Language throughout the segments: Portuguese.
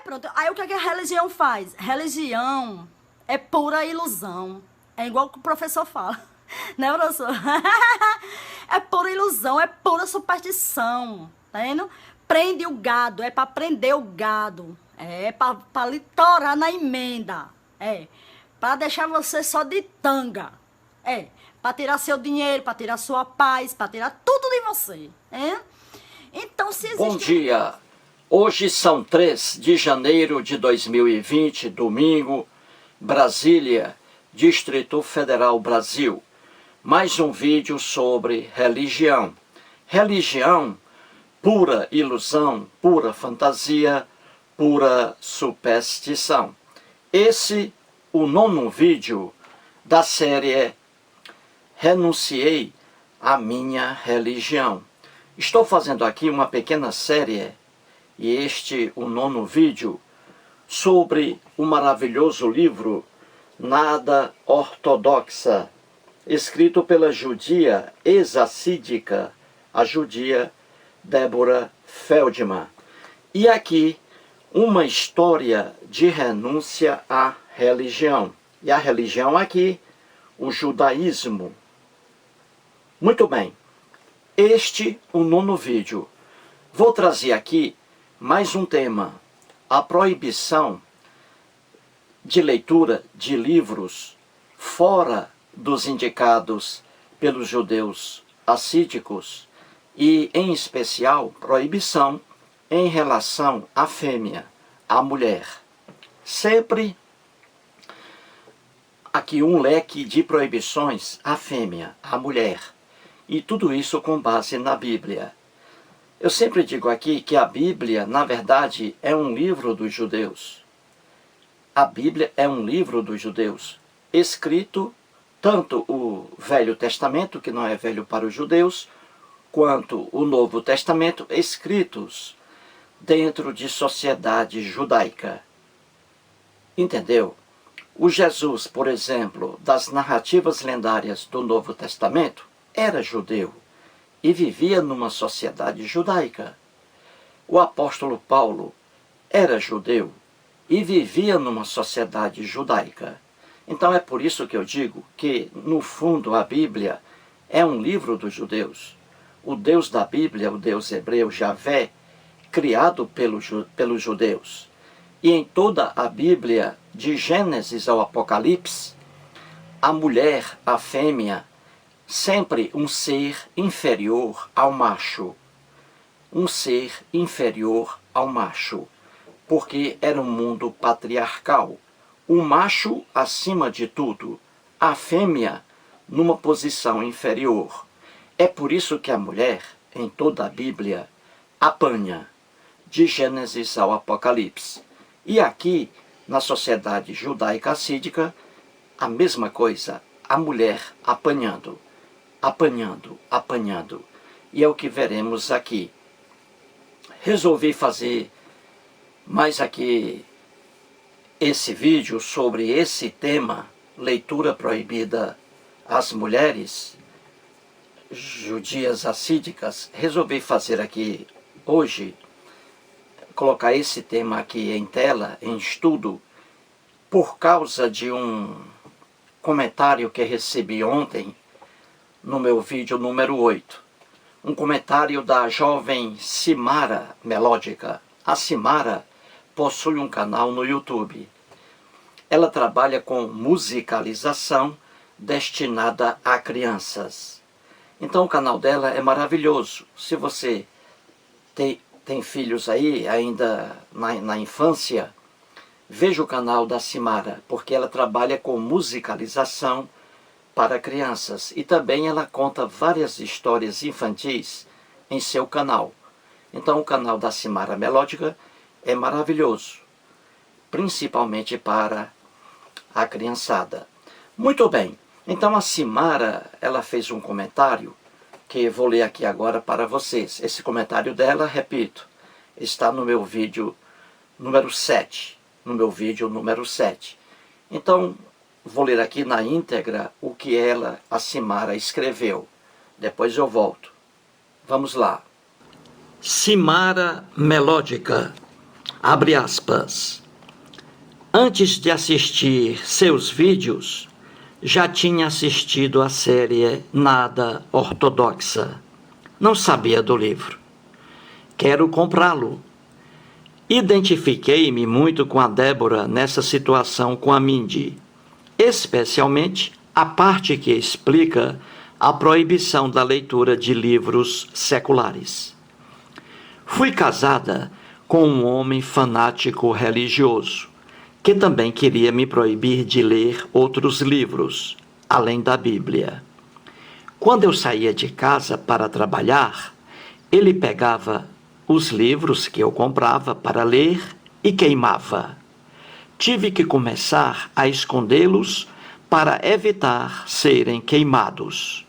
pronto. Aí o que é que a religião faz? Religião é pura ilusão. É igual que o professor fala. Né, professor? É pura ilusão, é pura superstição. Tá vendo? Prende o gado, é pra prender o gado. É pra lhe torar na emenda. É. Pra deixar você só de tanga. É. Pra tirar seu dinheiro, pra tirar sua paz, pra tirar tudo de você. É? Então, se existe... Bom dia. Hoje são 3 de janeiro de 2020, domingo, Brasília, Distrito Federal, Brasil. Mais um vídeo sobre religião. Religião, pura ilusão, pura fantasia, pura superstição. Esse, o 9º vídeo da série Renunciei à Minha Religião. Estou fazendo aqui uma pequena série, e este, o 9º vídeo, sobre o maravilhoso livro Nada Ortodoxa, escrito pela judia ex-assídica, a judia Deborah Feldman. E aqui, uma história de renúncia à religião. E a religião aqui, o judaísmo. Muito bem, este o 9º vídeo. Vou trazer aqui mais um tema, a proibição de leitura de livros fora dos indicados pelos judeus assídicos e, em especial, proibição em relação à fêmea, à mulher. Sempre aqui um leque de proibições à fêmea, à mulher, e tudo isso com base na Bíblia. Eu sempre digo aqui que a Bíblia, na verdade, é um livro dos judeus. A Bíblia é um livro dos judeus, escrito tanto o Velho Testamento, que não é velho para os judeus, quanto o Novo Testamento, escritos dentro de sociedade judaica. Entendeu? O Jesus, por exemplo, das narrativas lendárias do Novo Testamento, era judeu e vivia numa sociedade judaica. O apóstolo Paulo era judeu e vivia numa sociedade judaica. Então é por isso que eu digo que, no fundo, a Bíblia é um livro dos judeus. O Deus da Bíblia, o Deus hebreu, Javé, criado pelos judeus. E em toda a Bíblia, de Gênesis ao Apocalipse, a mulher, a fêmea, sempre um ser inferior ao macho. Um ser inferior ao macho. Porque era um mundo patriarcal. O macho acima de tudo, a fêmea numa posição inferior. É por isso que a mulher, em toda a Bíblia, apanha, de Gênesis ao Apocalipse. E aqui, na sociedade judaica assídica, a mesma coisa, a mulher apanhando, apanhando, apanhando. E é o que veremos aqui. Resolvi fazer mais aqui esse vídeo sobre esse tema, leitura proibida às mulheres judias assídicas. Resolvi fazer aqui hoje, colocar esse tema aqui em tela, em estudo, por causa de um comentário que recebi ontem no meu vídeo número 8. Um comentário da jovem Simara Melódica. A Simara possui um canal no YouTube. Ela trabalha com musicalização destinada a crianças. Então o canal dela é maravilhoso. Se você tem filhos aí, ainda na infância, veja o canal da Simara, porque ela trabalha com musicalização para crianças. E também ela conta várias histórias infantis em seu canal. Então o canal da Simara Melódica é maravilhoso, principalmente para a criançada. Muito bem, então a Simara, ela fez um comentário que vou ler aqui agora para vocês. Esse comentário dela, repito, está no meu vídeo número 7. No meu vídeo número 7. Então, vou ler aqui na íntegra o que ela, a Simara, escreveu. Depois eu volto. Vamos lá. Simara Melódica. Abre aspas. Antes de assistir seus vídeos, já tinha assistido a série Nada Ortodoxa. Não sabia do livro. Quero comprá-lo. Identifiquei-me muito com a Débora nessa situação com a Mindy, especialmente a parte que explica a proibição da leitura de livros seculares. Fui casada com um homem fanático religioso, que também queria me proibir de ler outros livros, além da Bíblia. Quando eu saía de casa para trabalhar, ele pegava os livros que eu comprava para ler e queimava. Tive que começar a escondê-los para evitar serem queimados.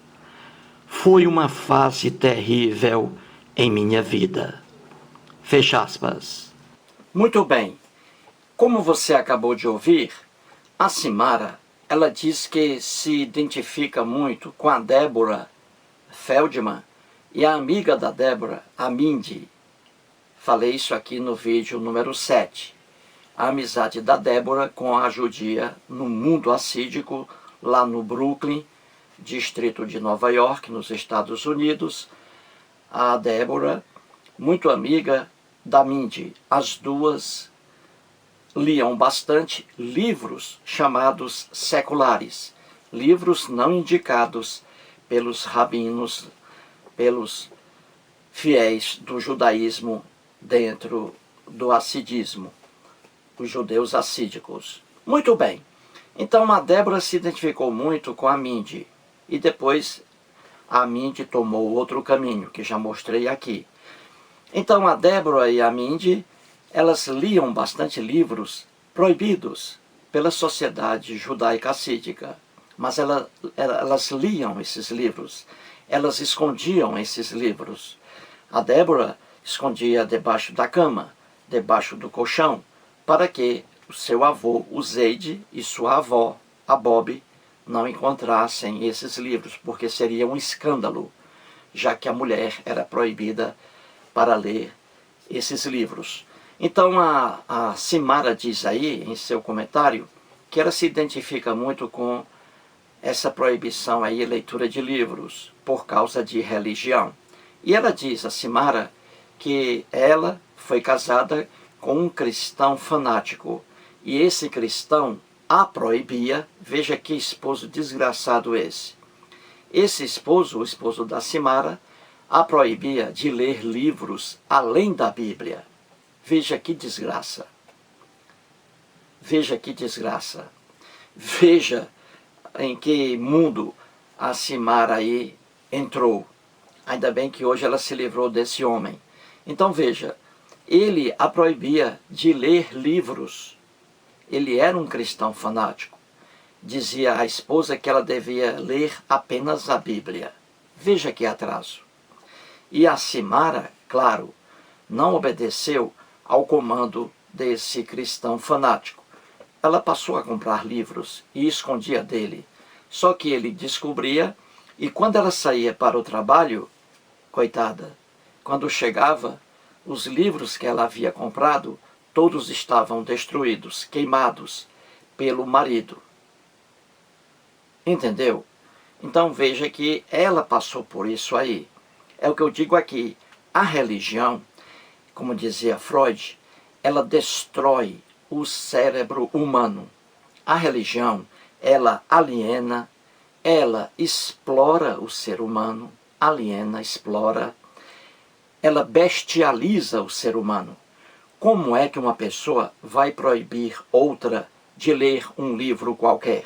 Foi uma fase terrível em minha vida. Fecha aspas. Muito bem. Como você acabou de ouvir, a Simara, ela diz que se identifica muito com a Débora Feldman e a amiga da Débora, a Mindy. Falei isso aqui no vídeo número 7. A amizade da Débora com a judia no mundo assídico, lá no Brooklyn, distrito de Nova York, nos Estados Unidos. A Débora, muito amiga da Mindy. As duas liam bastante livros chamados seculares, livros não indicados pelos rabinos, pelos fiéis do judaísmo dentro do assidismo, os judeus assídicos. Muito bem, então a Débora se identificou muito com a Mindy, e depois a Mindy tomou outro caminho, que já mostrei aqui. Então a Débora e a Mindy, elas liam bastante livros proibidos pela sociedade judaica assídica, mas elas liam esses livros, elas escondiam esses livros. A Débora escondia debaixo da cama, debaixo do colchão, para que o seu avô, o Zeide, e sua avó, a Bob, não encontrassem esses livros, porque seria um escândalo, já que a mulher era proibida para ler esses livros. Então a Simara diz aí, em seu comentário, que ela se identifica muito com essa proibição aí, leitura de livros, por causa de religião. E ela diz, a Simara, que ela foi casada com um cristão fanático, e esse cristão a proibia. Veja que esposo desgraçado esse. Esse esposo, o esposo da Simara, a proibia de ler livros além da Bíblia. Veja que desgraça. Veja que desgraça. Veja em que mundo a Simara aí entrou. Ainda bem que hoje ela se livrou desse homem. Então veja, ele a proibia de ler livros. Ele era um cristão fanático. Dizia à esposa que ela devia ler apenas a Bíblia. Veja que atraso. E a Simara, claro, não obedeceu ao comando desse cristão fanático. Ela passou a comprar livros e escondia dele. Só que ele descobria, e quando ela saía para o trabalho, coitada, quando chegava, os livros que ela havia comprado, todos estavam destruídos, queimados pelo marido. Entendeu? Então veja que ela passou por isso aí. É o que eu digo aqui. A religião, como dizia Freud, ela destrói o cérebro humano. A religião, ela aliena, ela explora o ser humano, aliena, explora, ela bestializa o ser humano. Como é que uma pessoa vai proibir outra de ler um livro qualquer?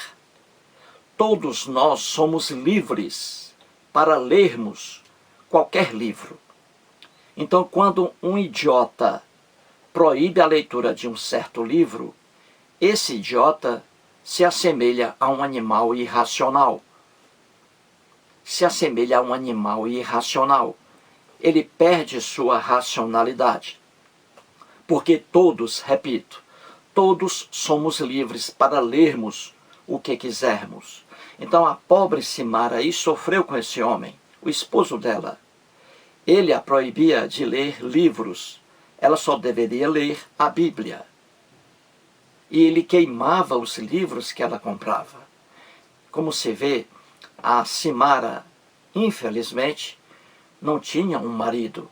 Todos nós somos livres para lermos qualquer livro. Então, quando um idiota proíbe a leitura de um certo livro, esse idiota se assemelha a um animal irracional. Se assemelha a um animal irracional. Ele perde sua racionalidade. Porque todos, repito, todos somos livres para lermos o que quisermos. Então a pobre Simara aí sofreu com esse homem, o esposo dela. Ele a proibia de ler livros. ela só deveria ler a Bíblia. E ele queimava os livros que ela comprava. Como se vê, a Simara, infelizmente, não tinha um marido,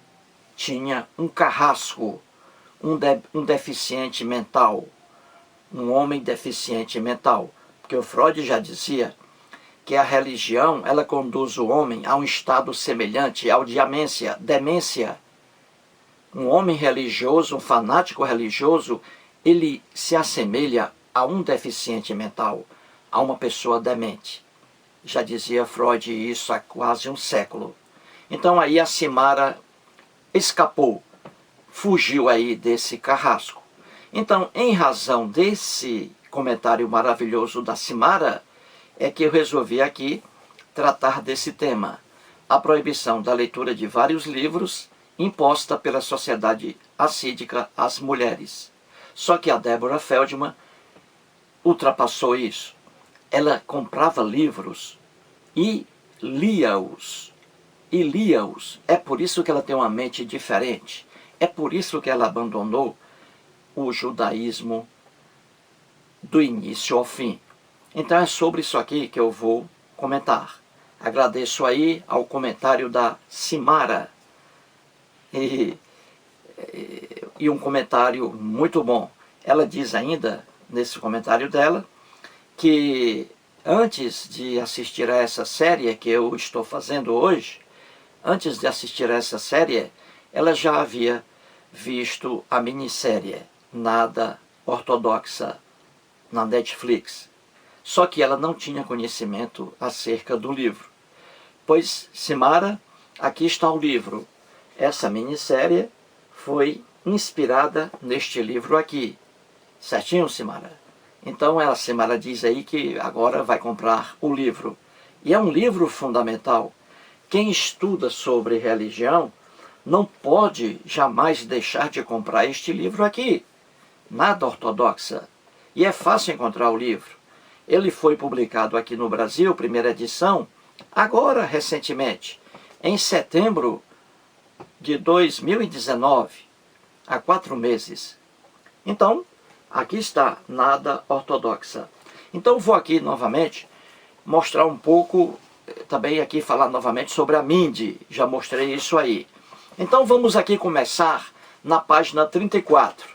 tinha um carrasco, um deficiente mental, um homem deficiente mental. Porque o Freud já dizia que a religião, ela conduz o homem a um estado semelhante ao de demência. Um homem religioso, um fanático religioso, ele se assemelha a um deficiente mental, a uma pessoa demente. Já dizia Freud isso há quase um século. Então aí a Simara escapou, fugiu aí desse carrasco. Então, em razão desse comentário maravilhoso da Simara, é que eu resolvi aqui tratar desse tema. A proibição da leitura de vários livros imposta pela sociedade assídica às mulheres. Só que a Deborah Feldman ultrapassou isso. Ela comprava livros e lia-os. É por isso que ela tem uma mente diferente. É por isso que ela abandonou o judaísmo do início ao fim. Então é sobre isso aqui que eu vou comentar. Agradeço aí ao comentário da Simara. E um comentário muito bom. Ela diz ainda, nesse comentário dela, que antes de assistir a essa série que eu estou fazendo hoje, antes de assistir a essa série, ela já havia visto a minissérie Nada Ortodoxa na Netflix. Só que ela não tinha conhecimento acerca do livro. Pois, Simara, aqui está o livro. Essa minissérie foi inspirada neste livro aqui. Certinho, Simara? Então a Simara diz aí que agora vai comprar o livro. E é um livro fundamental. Quem estuda sobre religião não pode jamais deixar de comprar este livro aqui. Nada Ortodoxa. E é fácil encontrar o livro. Ele foi publicado aqui no Brasil, primeira edição, agora recentemente, em setembro de 2019, há 4 meses. Então, aqui está, Nada Ortodoxa. Então vou aqui novamente mostrar um pouco, também aqui falar novamente sobre a Mindy, já mostrei isso aí. Então vamos aqui começar na página 34.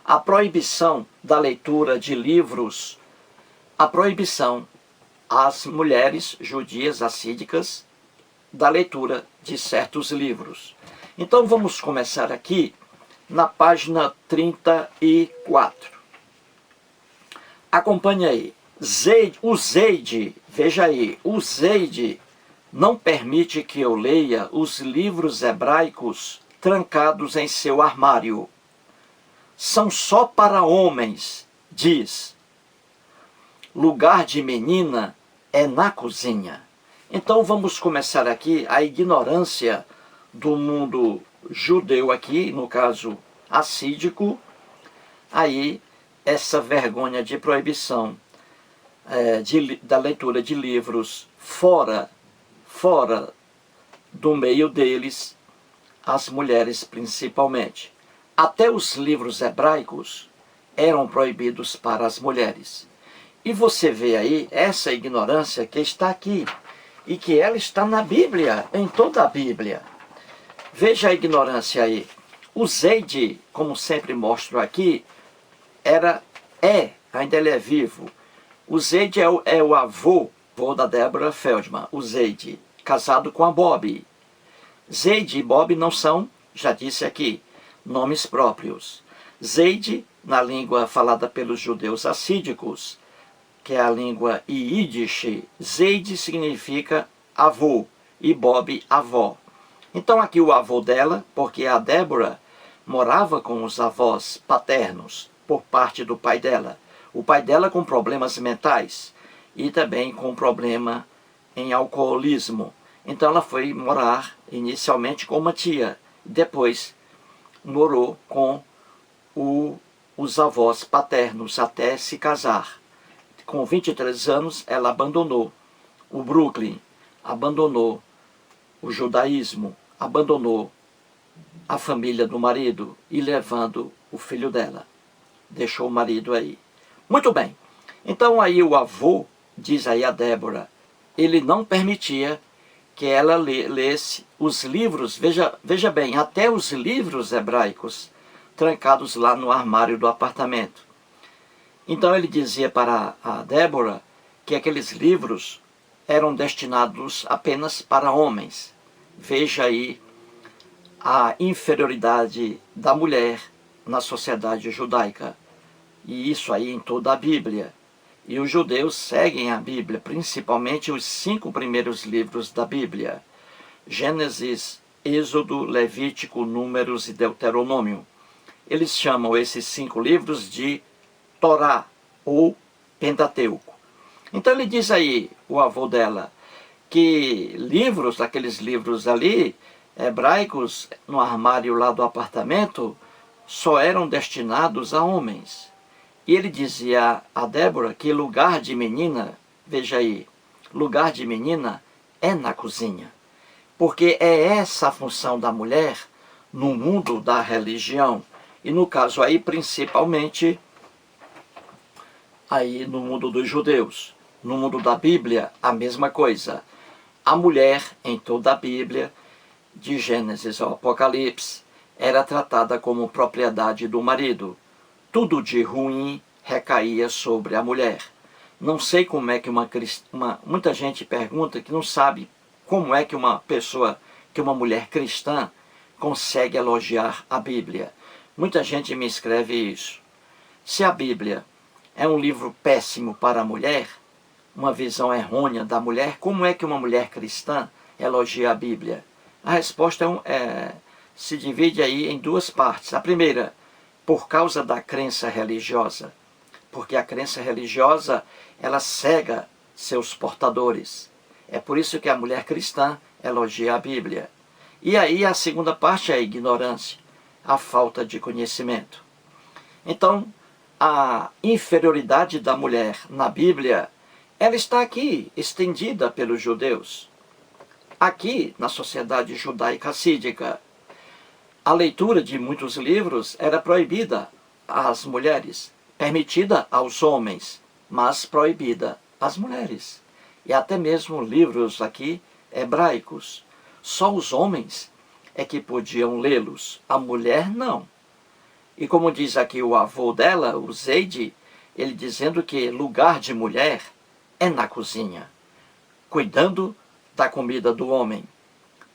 A proibição da leitura de livros, a proibição às mulheres judias assídicas da leitura de certos livros. Então vamos começar aqui na página 34. Acompanhe aí. O Zeid, veja aí, o Zeid não permite que eu leia os livros hebraicos trancados em seu armário. São só para homens, diz. Lugar de menina é na cozinha. Então vamos começar aqui a ignorância do mundo judeu aqui, no caso assídico, aí essa vergonha de proibição da leitura de livros fora do meio deles, as mulheres principalmente. Até os livros hebraicos eram proibidos para as mulheres. E você vê aí essa ignorância que está aqui, e que ela está na Bíblia, em toda a Bíblia. Veja a ignorância aí. O Zeid, como sempre mostro aqui, ainda ele é vivo. O Zeid é o avô da Deborah Feldman, o Zeid, casado com a Bob. Zeid e Bob não são, já disse aqui, nomes próprios. Zeid, na língua falada pelos judeus assídicos, que é a língua Yiddish, Zeid significa avô e Bob avó. Então aqui o avô dela, porque a Deborah morava com os avós paternos por parte do pai dela. O pai dela com problemas mentais e também com problema em alcoolismo. Então ela foi morar inicialmente com uma tia, depois morou com os avós paternos até se casar. Com 23 anos, ela abandonou o Brooklyn, abandonou o judaísmo, abandonou a família do marido e levando o filho dela. Deixou o marido aí. Muito bem. Então aí o avô, diz aí a Débora, ele não permitia que ela lesse os livros, veja bem, até os livros hebraicos, trancados lá no armário do apartamento. Então ele dizia para a Débora que aqueles livros eram destinados apenas para homens. Veja aí a inferioridade da mulher na sociedade judaica. E isso aí em toda a Bíblia. E os judeus seguem a Bíblia, principalmente os 5 primeiros livros da Bíblia. Gênesis, Êxodo, Levítico, Números e Deuteronômio. Eles chamam esses 5 livros de Torá ou Pentateuco. Então ele diz aí, o avô dela, que livros, aqueles livros ali, hebraicos, no armário lá do apartamento, só eram destinados a homens. E ele dizia a Débora que lugar de menina, veja aí, lugar de menina é na cozinha. Porque é essa a função da mulher no mundo da religião. E no caso aí, principalmente, aí no mundo dos judeus. No mundo da Bíblia, a mesma coisa. A mulher, em toda a Bíblia, de Gênesis ao Apocalipse, era tratada como propriedade do marido. Tudo de ruim recaía sobre a mulher. Não sei como é que muita gente pergunta que não sabe como é que uma mulher cristã consegue elogiar a Bíblia. Muita gente me escreve isso. Se a Bíblia é um livro péssimo para a mulher, uma visão errônea da mulher, como é que uma mulher cristã elogia a Bíblia? A resposta se divide aí em 2 partes. A primeira, por causa da crença religiosa, porque a crença religiosa, ela cega seus portadores. É por isso que a mulher cristã elogia a Bíblia. E aí a segunda parte é a ignorância, a falta de conhecimento. Então, a inferioridade da mulher na Bíblia, ela está aqui, estendida pelos judeus. Aqui, na sociedade judaica assídica, a leitura de muitos livros era proibida às mulheres, permitida aos homens, mas proibida às mulheres. E até mesmo livros aqui hebraicos. Só os homens é que podiam lê-los, a mulher não. E como diz aqui o avô dela, o Zeide, ele dizendo que lugar de mulher é na cozinha, cuidando da comida do homem,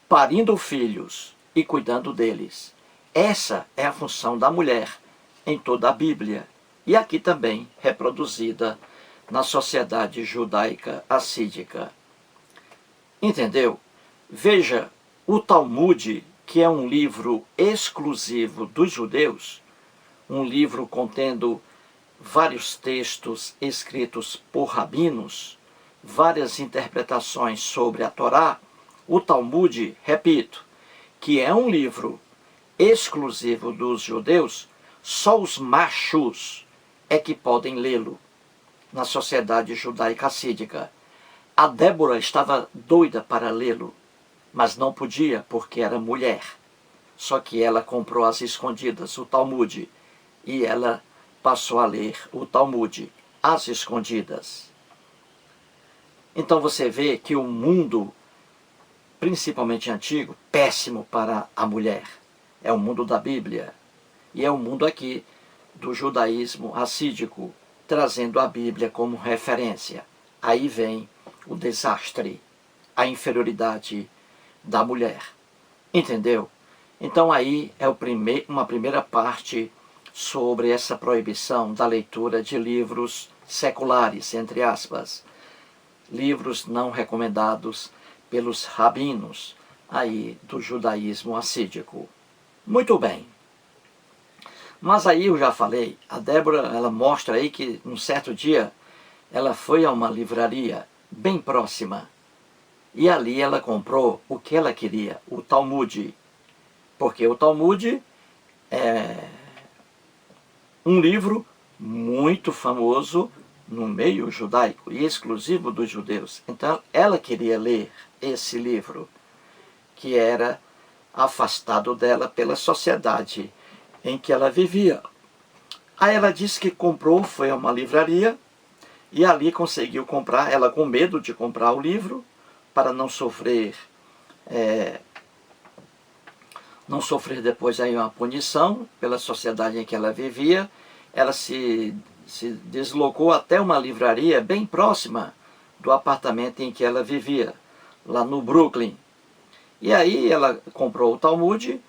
parindo filhos e cuidando deles. Essa é a função da mulher em toda a Bíblia e aqui também reproduzida na sociedade judaica assídica. Entendeu? Veja, o Talmud, que é um livro exclusivo dos judeus, um livro contendo vários textos escritos por rabinos, várias interpretações sobre a Torá, o Talmud, repito, que é um livro exclusivo dos judeus, só os machos é que podem lê-lo na sociedade judaica assídica. A Débora estava doida para lê-lo, mas não podia porque era mulher. Só que ela comprou às escondidas o Talmud e ela passou a ler o Talmud às escondidas. Então você vê que o mundo, principalmente antigo, péssimo para a mulher. É o mundo da Bíblia e é o mundo aqui do judaísmo assídico, trazendo a Bíblia como referência. Aí vem o desastre, a inferioridade da mulher. Entendeu? Então aí é uma primeira parte sobre essa proibição da leitura de livros seculares, entre aspas. Livros não recomendados pelos rabinos aí do judaísmo assídico. Muito bem. Mas aí eu já falei, a Débora, ela mostra aí que num certo dia ela foi a uma livraria bem próxima e ali ela comprou o que ela queria, o Talmud. Porque o Talmud é um livro muito famoso no meio judaico e exclusivo dos judeus. Então ela queria ler esse livro, que era afastado dela pela sociedade em que ela vivia. Aí ela disse que comprou, foi a uma livraria, e ali conseguiu comprar, ela com medo de comprar o livro, para não sofrer depois aí uma punição pela sociedade em que ela vivia. Ela se deslocou até uma livraria bem próxima do apartamento em que ela vivia, lá no Brooklyn. E aí ela comprou o Talmud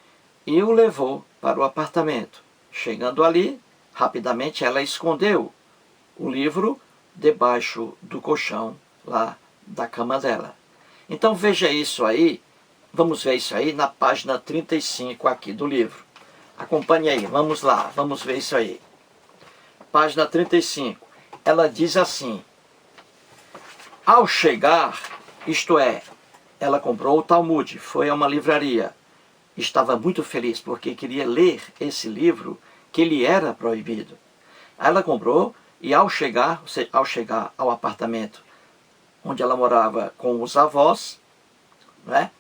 e o levou para o apartamento. Chegando ali, rapidamente ela escondeu o livro debaixo do colchão lá da cama dela. Então veja isso aí, vamos ver isso aí na página 35 aqui do livro. Acompanhe aí, vamos lá, vamos ver isso aí. Página 35, ela diz assim: ao chegar, isto é, ela comprou o Talmud, foi a uma livraria, estava muito feliz porque queria ler esse livro que lhe era proibido. Aí ela comprou e ao chegar ao apartamento onde ela morava com os avós, né,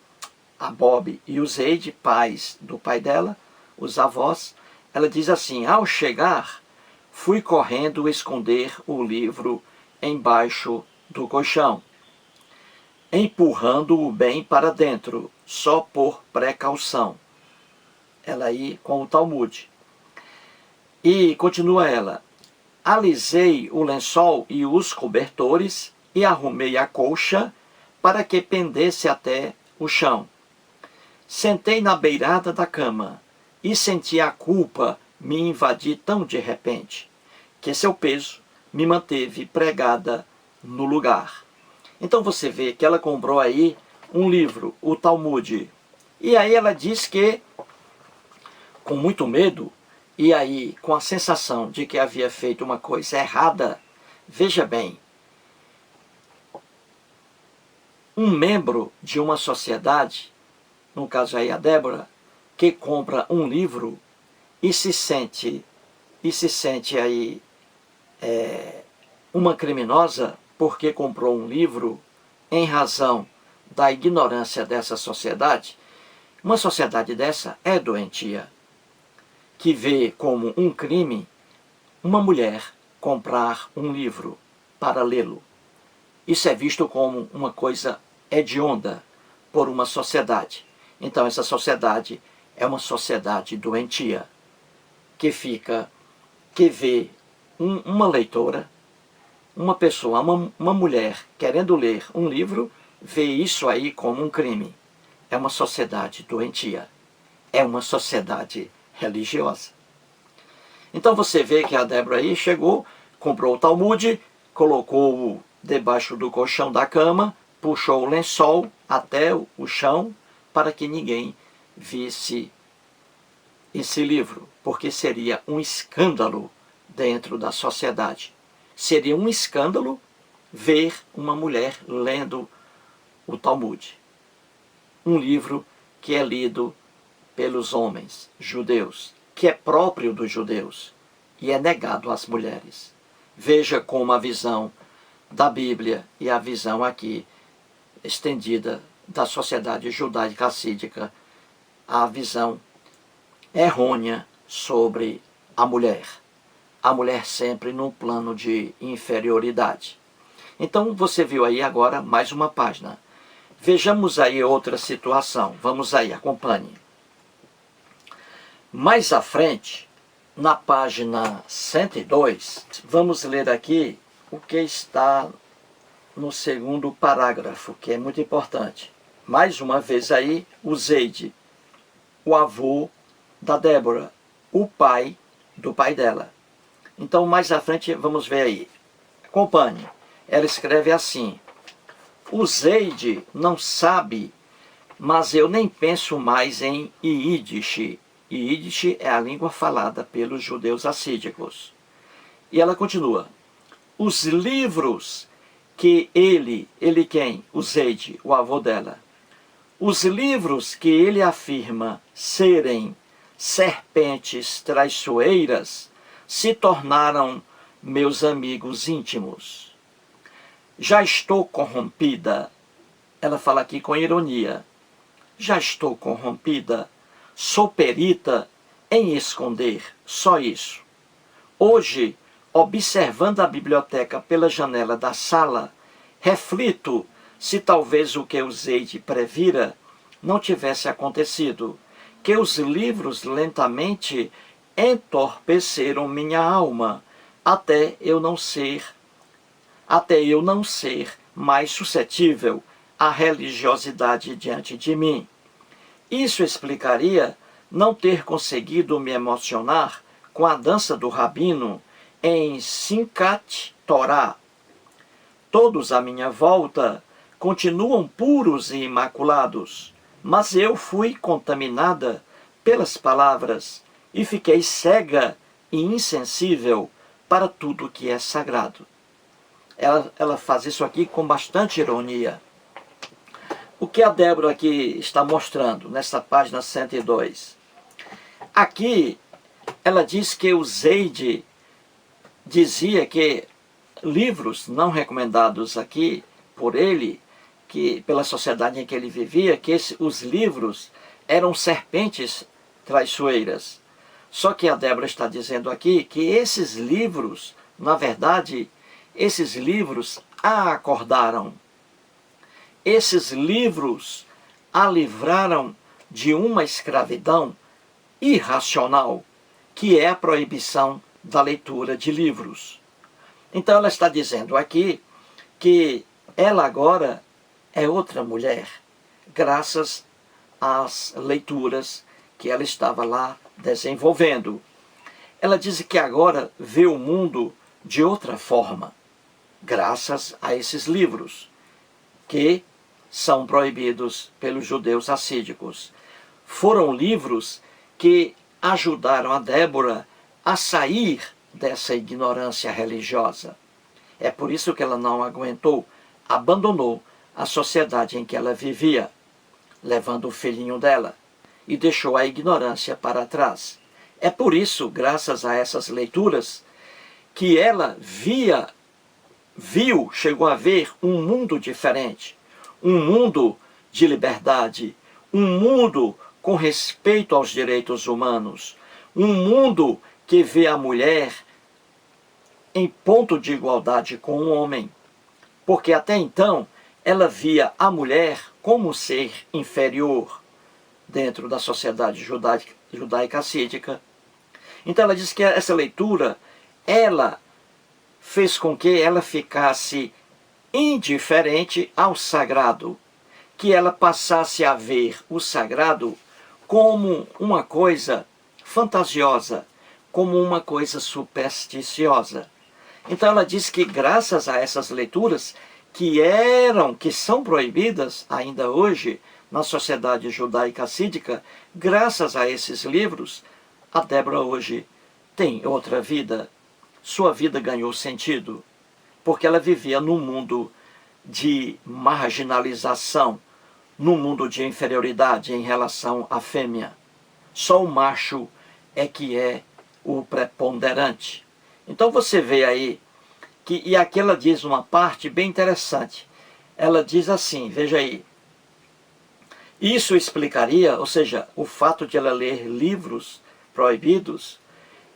a Bob e o Zeide, pais do pai dela, os avós, ela diz assim: ao chegar, fui correndo esconder o livro embaixo do colchão, empurrando-o bem para dentro, só por precaução. Ela aí com o Talmud. E continua ela: alisei o lençol e os cobertores e arrumei a colcha para que pendesse até o chão. Sentei na beirada da cama e senti a culpa me invadir tão de repente, que seu peso me manteve pregada no lugar. Então você vê que ela comprou aí um livro, o Talmud. E aí ela diz que, com muito medo, e aí com a sensação de que havia feito uma coisa errada, veja bem, um membro de uma sociedade, no caso aí a Débora, que compra um livro e se sente aí uma criminosa porque comprou um livro em razão da ignorância dessa sociedade. Uma sociedade dessa é doentia, que vê como um crime uma mulher comprar um livro para lê-lo. Isso é visto como uma coisa hedionda por uma sociedade. Então essa sociedade é uma sociedade doentia, que vê uma leitora, uma pessoa, uma mulher querendo ler um livro, vê isso aí como um crime. É uma sociedade doentia. É uma sociedade religiosa. Então você vê que a Débora aí chegou, comprou o Talmud, colocou-o debaixo do colchão da cama, puxou o lençol até o chão para que ninguém visse esse livro, porque seria um escândalo dentro da sociedade. Seria um escândalo ver uma mulher lendo o Talmud, um livro que é lido pelos homens judeus, que é próprio dos judeus e é negado às mulheres. Veja como a visão da Bíblia e a visão aqui estendida da sociedade judaica assídica, a visão errônea sobre a mulher sempre num plano de inferioridade. Então você viu aí agora mais uma página. Vejamos aí outra situação. Vamos aí, acompanhe. Mais à frente, na página 102, vamos ler aqui o que está no segundo parágrafo, que é muito importante. Mais uma vez aí, o Zeide, o avô da Débora, o pai do pai dela. Então, mais à frente, vamos ver aí. Acompanhe. Ela escreve assim: o Zeide não sabe, mas eu nem penso mais em Yiddish. Yiddish é a língua falada pelos judeus assídicos. E ela continua: os livros que ele quem? O Zeide, o avô dela. Os livros que ele afirma serem serpentes traiçoeiras se tornaram meus amigos íntimos. Já estou corrompida, ela fala aqui com ironia, já estou corrompida. Sou perita em esconder, só isso. Hoje, observando a biblioteca pela janela da sala, reflito se talvez o que usei de previra não tivesse acontecido, que os livros lentamente entorpeceram minha alma, até eu não ser mais suscetível à religiosidade diante de mim. Isso explicaria não ter conseguido me emocionar com a dança do rabino em Simchat Torá. Todos à minha volta continuam puros e imaculados, mas eu fui contaminada pelas palavras e fiquei cega e insensível para tudo que é sagrado. Ela faz isso aqui com bastante ironia. O que a Débora aqui está mostrando nessa página 102? Aqui ela diz que o Zeide dizia que livros não recomendados aqui por ele, que pela sociedade em que ele vivia, que os livros eram serpentes traiçoeiras. Só que a Débora está dizendo aqui que esses livros, na verdade, esses livros a acordaram. Esses livros a livraram de uma escravidão irracional, que é a proibição da leitura de livros. Então ela está dizendo aqui que ela agora é outra mulher, graças às leituras que ela estava lá desenvolvendo. Ela diz que agora vê o mundo de outra forma, graças a esses livros, que são proibidos pelos judeus assídicos. Foram livros que ajudaram a Débora a sair dessa ignorância religiosa. É por isso que ela não aguentou, abandonou a sociedade em que ela vivia, levando o filhinho dela, e deixou a ignorância para trás. É por isso, graças a essas leituras, que ela chegou a ver um mundo diferente, um mundo de liberdade, um mundo com respeito aos direitos humanos, um mundo que vê a mulher em ponto de igualdade com o homem, porque até então ela via a mulher como ser inferior dentro da sociedade judaica assídica. Então ela diz que essa leitura, ela fez com que ela ficasse indiferente ao sagrado, que ela passasse a ver o sagrado como uma coisa fantasiosa, como uma coisa supersticiosa. Então ela diz que graças a essas leituras que são proibidas ainda hoje na sociedade judaica assídica, graças a esses livros, a Débora hoje tem outra vida. Sua vida ganhou sentido, porque ela vivia num mundo de marginalização, num mundo de inferioridade em relação à fêmea. Só o macho é que é o preponderante. Então você vê aí, e aqui ela diz uma parte bem interessante. Ela diz assim, veja aí, isso explicaria, ou seja, o fato de ela ler livros proibidos,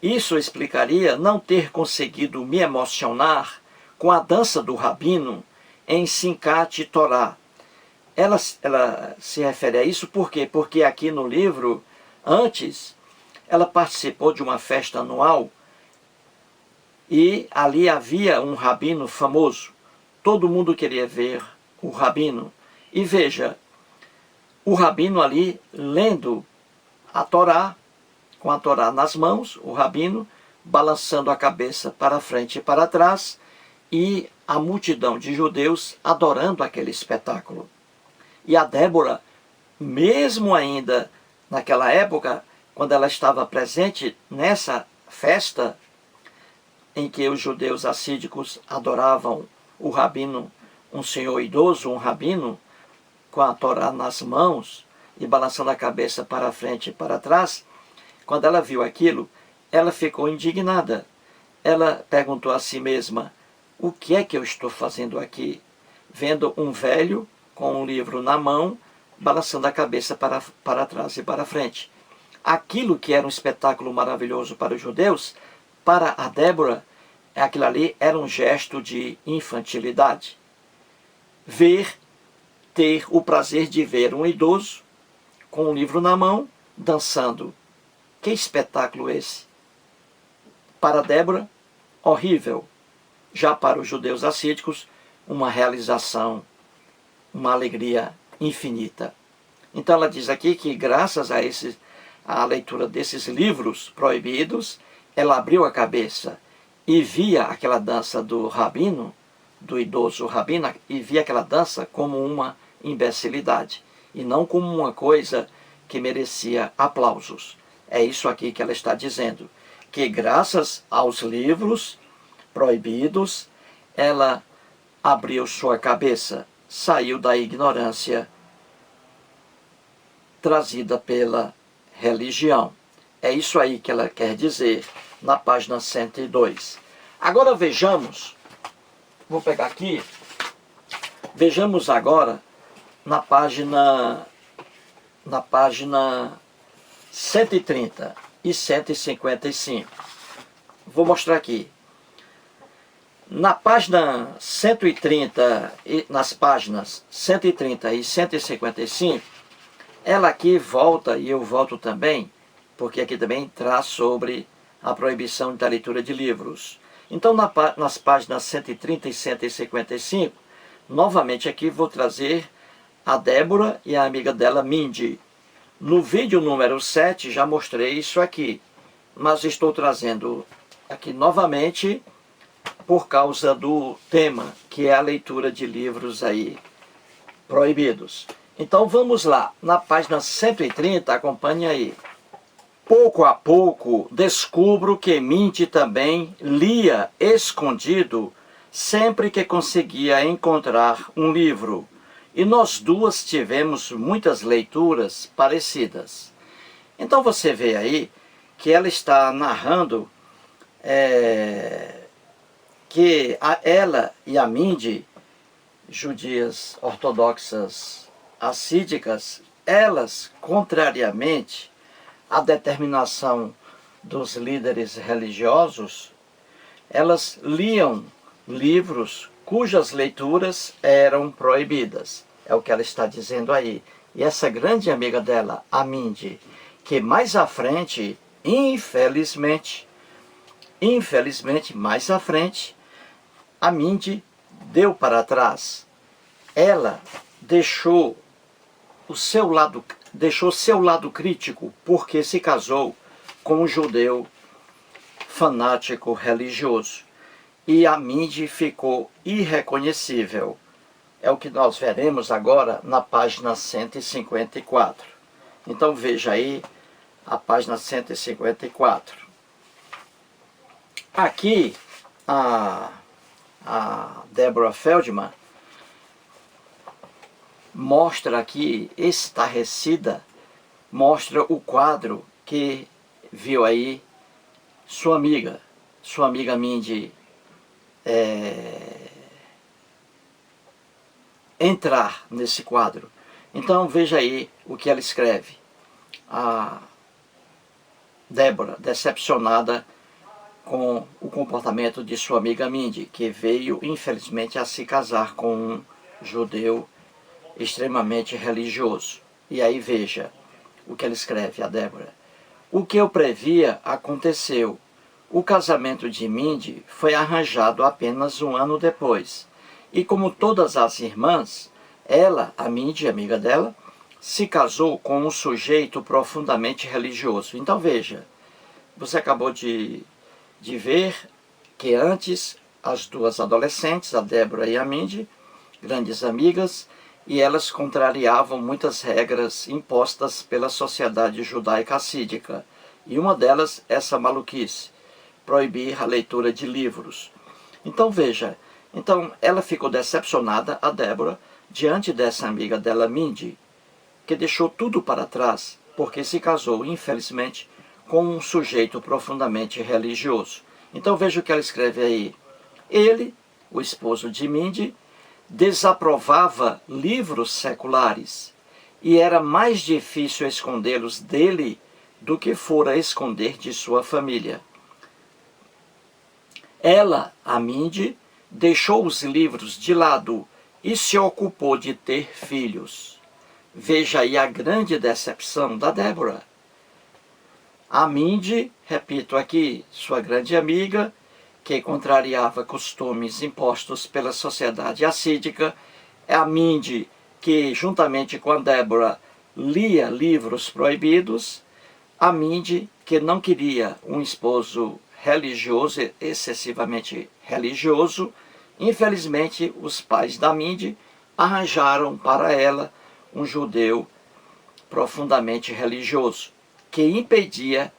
isso explicaria não ter conseguido me emocionar com a dança do rabino em Simchat Torá. Ela se refere a isso por quê? Porque aqui no livro, antes, ela participou de uma festa anual e ali havia um rabino famoso. Todo mundo queria ver o rabino. E veja, o rabino ali lendo a Torá, com a Torá nas mãos, o rabino balançando a cabeça para frente e para trás, e a multidão de judeus adorando aquele espetáculo. E a Débora, mesmo ainda naquela época, quando ela estava presente nessa festa em que os judeus assídicos adoravam o rabino, um senhor idoso, um rabino, com a Torá nas mãos e balançando a cabeça para frente e para trás, quando ela viu aquilo, ela ficou indignada. Ela perguntou a si mesma, o que é que eu estou fazendo aqui? Vendo um velho com um livro na mão, balançando a cabeça para trás e para frente. Aquilo que era um espetáculo maravilhoso para os judeus, para a Débora, aquilo ali era um gesto de infantilidade. Ter o prazer de ver um idoso com um livro na mão, dançando. Que espetáculo esse! Para Débora, horrível. Já para os judeus assídicos, uma realização, uma alegria infinita. Então ela diz aqui que graças à leitura desses livros proibidos, ela abriu a cabeça e via aquela dança do rabino, do idoso rabino, e via aquela dança como uma imbecilidade e não como uma coisa que merecia aplausos. É isso aqui que ela está dizendo, que graças aos livros proibidos, ela abriu sua cabeça, saiu da ignorância trazida pela religião. É isso aí que ela quer dizer na página 102. Agora vejamos, vou pegar aqui, vejamos agora na página 130 e 155. Vou mostrar aqui. Na página 130, nas páginas 130 e 155, ela aqui volta, e eu volto também, porque aqui também traz sobre a proibição da leitura de livros. Então, nas páginas 130 e 155, novamente aqui vou trazer a Débora e a amiga dela, Mindy. No vídeo número 7 já mostrei isso aqui, mas estou trazendo aqui novamente por causa do tema, que é a leitura de livros aí proibidos. Então vamos lá, na página 130, acompanhe aí. Pouco a pouco descubro que Mindy também lia escondido sempre que conseguia encontrar um livro. E nós duas tivemos muitas leituras parecidas. Então você vê aí que ela está narrando que ela e a Mindy, judias ortodoxas assídicas, elas, contrariamente à determinação dos líderes religiosos, elas liam livros cujas leituras eram proibidas. É o que ela está dizendo aí. E essa grande amiga dela, a Mindy, que mais à frente, infelizmente, mais à frente, a Mindy deu para trás. Ela deixou seu lado crítico porque se casou com um judeu fanático religioso. E a Mindy ficou irreconhecível. É o que nós veremos agora na página 154. Então veja aí a página 154. Aqui a Deborah Feldman mostra aqui, estarrecida, mostra o quadro que viu aí sua amiga Mindy entrar nesse quadro. Então veja aí o que ela escreve. A Débora, decepcionada com o comportamento de sua amiga Mindy, que veio infelizmente a se casar com um judeu extremamente religioso. E aí veja o que ela escreve, a Débora. O que eu previa aconteceu. O casamento de Mindy foi arranjado apenas um ano depois. E como todas as irmãs, ela, a Mindy, amiga dela, se casou com um sujeito profundamente religioso. Então veja, você acabou de ver que antes as duas adolescentes, a Débora e a Mindy, grandes amigas, e elas contrariavam muitas regras impostas pela sociedade judaica assídica. E uma delas, essa maluquice, proibir a leitura de livros. Então veja, ela ficou decepcionada, a Débora, diante dessa amiga dela, Mindy, que deixou tudo para trás, porque se casou, infelizmente, com um sujeito profundamente religioso. Então veja o que ela escreve aí. Ele, o esposo de Mindy, desaprovava livros seculares e era mais difícil escondê-los dele do que fora esconder de sua família. Ela, Aminde, deixou os livros de lado e se ocupou de ter filhos. Veja aí a grande decepção da Débora. Aminde, repito aqui, sua grande amiga, que contrariava costumes impostos pela sociedade assídica, é Aminde que, juntamente com a Débora, lia livros proibidos, Aminde que não queria um esposo religioso, excessivamente religioso. Infelizmente, os pais da Aminde arranjaram para ela um judeu profundamente religioso, que impedia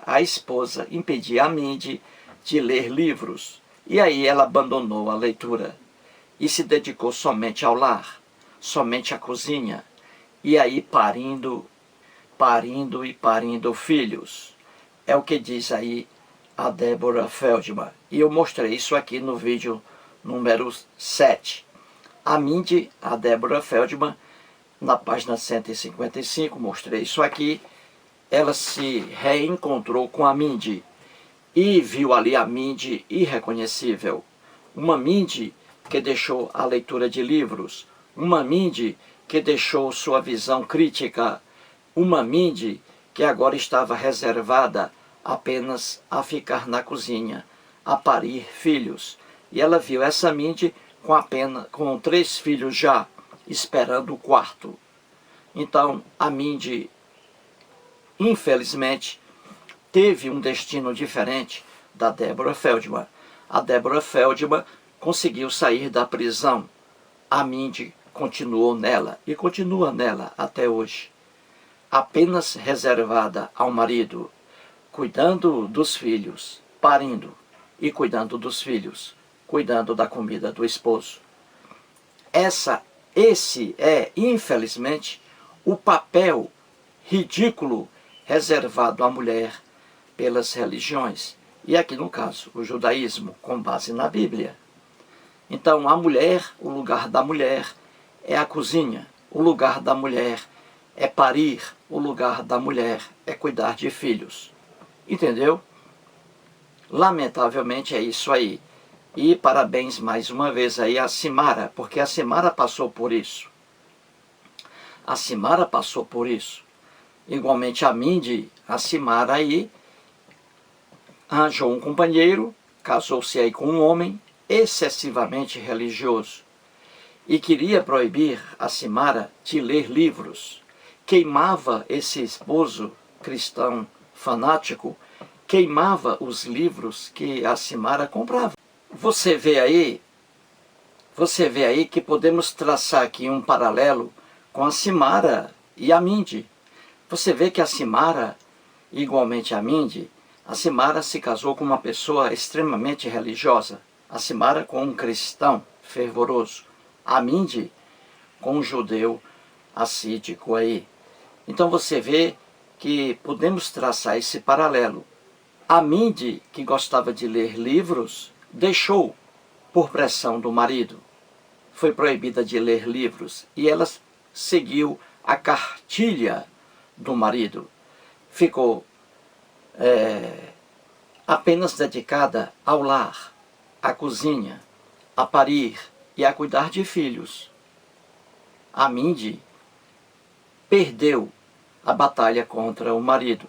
a esposa, impedia a Aminde de ler livros. E aí ela abandonou a leitura e se dedicou somente ao lar, somente à cozinha, e aí parindo filhos. É o que diz aí a Deborah Feldman. E eu mostrei isso aqui no vídeo número 7. Aminde, a Deborah Feldman, na página 155, mostrei isso aqui. Ela se reencontrou com Aminde e viu ali Aminde irreconhecível. Uma Aminde que deixou a leitura de livros, uma Aminde que deixou sua visão crítica, uma Aminde que agora estava reservada apenas a ficar na cozinha, a parir filhos. E ela viu essa Aminde com 3 filhos já, esperando o 4º. Então, Aminde, infelizmente, teve um destino diferente da Deborah Feldman. A Deborah Feldman conseguiu sair da prisão. Aminde continuou nela e continua nela até hoje, apenas reservada ao marido, cuidando dos filhos, parindo e cuidando dos filhos, cuidando da comida do esposo. Esse é, infelizmente, o papel ridículo reservado à mulher pelas religiões, e aqui no caso o judaísmo, com base na Bíblia. Então a mulher, o lugar da mulher é a cozinha, o lugar da mulher é parir, o lugar da mulher é cuidar de filhos. Entendeu? Lamentavelmente é isso aí. E parabéns mais uma vez aí a Simara, porque a Simara passou por isso. A Simara passou por isso. Igualmente a Aminde, a Simara aí arranjou um companheiro, casou-se aí com um homem excessivamente religioso e queria proibir a Simara de ler livros. Queimava esse esposo cristão fanático, queimava os livros que a Simara comprava. Você vê aí que podemos traçar aqui um paralelo com a Simara e a Aminde. Você vê que a Simara, igualmente a Aminde, a Simara se casou com uma pessoa extremamente religiosa. A Simara com um cristão fervoroso. A Aminde com um judeu assídico aí. Então você vê que podemos traçar esse paralelo. A Aminde, que gostava de ler livros, deixou por pressão do marido. Foi proibida de ler livros e ela seguiu a cartilha do marido. Ficou apenas dedicada ao lar, à cozinha, a parir e a cuidar de filhos. A Aminde perdeu a batalha contra o marido.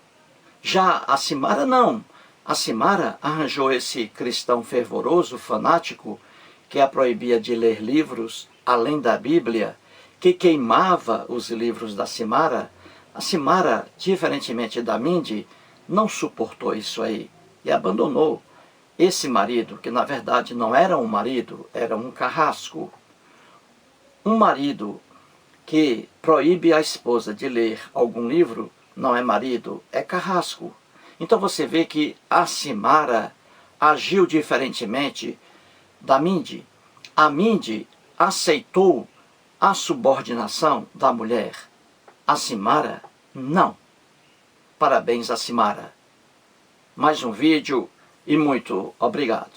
Já a Simara não. A Simara arranjou esse cristão fervoroso, fanático, que a proibia de ler livros além da Bíblia, que queimava os livros da Simara. A Simara, diferentemente da Aminde, não suportou isso aí e abandonou esse marido, que na verdade não era um marido, era um carrasco. Um marido que proíbe a esposa de ler algum livro não é marido, é carrasco. Então você vê que a Simara agiu diferentemente da Aminde. A Aminde aceitou a subordinação da mulher. A Simara, não. Parabéns a Simara. Mais um vídeo e muito obrigado.